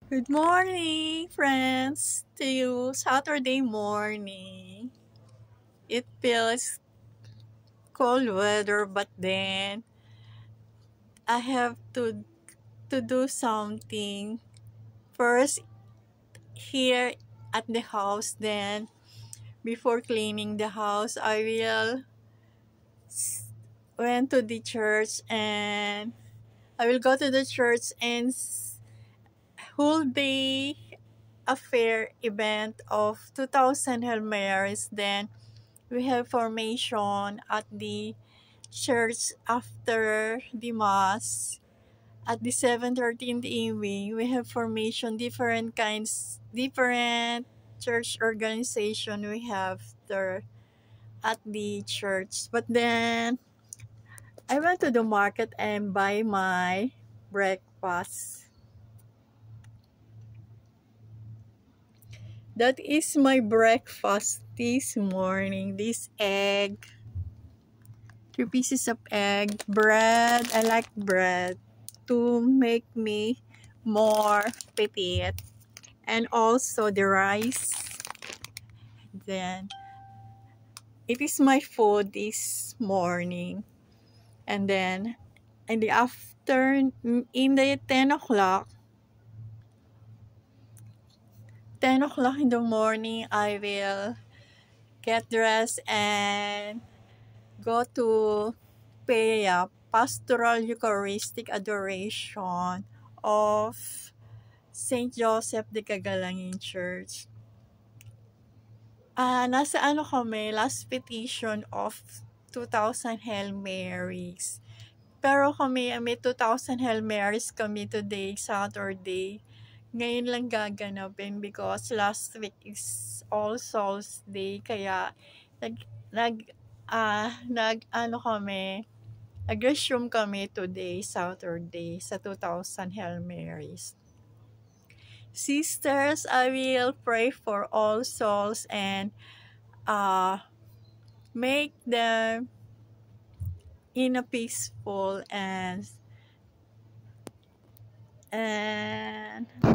Good morning, friends, to you. Saturday morning. It feels cold weather, but then I have to do something first here at the house. Then before cleaning the house, I will went to the church and I will go to the church and hold the affair event of 2000 Hail Marys. Then we have formation at the church after the mass. At the 7:30 in the evening, we have formation, different church organization we have there at the church. But then I went to the market and buy my breakfast. That is my breakfast this morning. This egg, 3 pieces of egg, bread. I like bread to make me more petite. And also the rice. Then it is my food this morning. And then in the afternoon, in the 10 o'clock in the morning, I will get dressed and go to pay a pastoral Eucharistic adoration of St. Joseph de Cagalangin Church. Nasa kami, last petition of 2,000 Hail Marys. Pero kami, may 2,000 Hail Marys kami today, Saturday. Ngayon lang gaganapin because last week is All Souls Day. Kaya, nag, nag, kami, nag-resume kami today, Saturday, sa 2,000 Hail Marys. Sisters, I will pray for all souls and make them in a peaceful and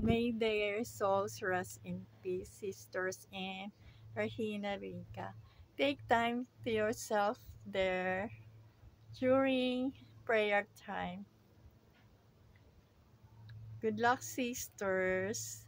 may their souls rest in peace, sisters and Rahina Rica. Take time to yourself there during prayer time. Good luck, sisters.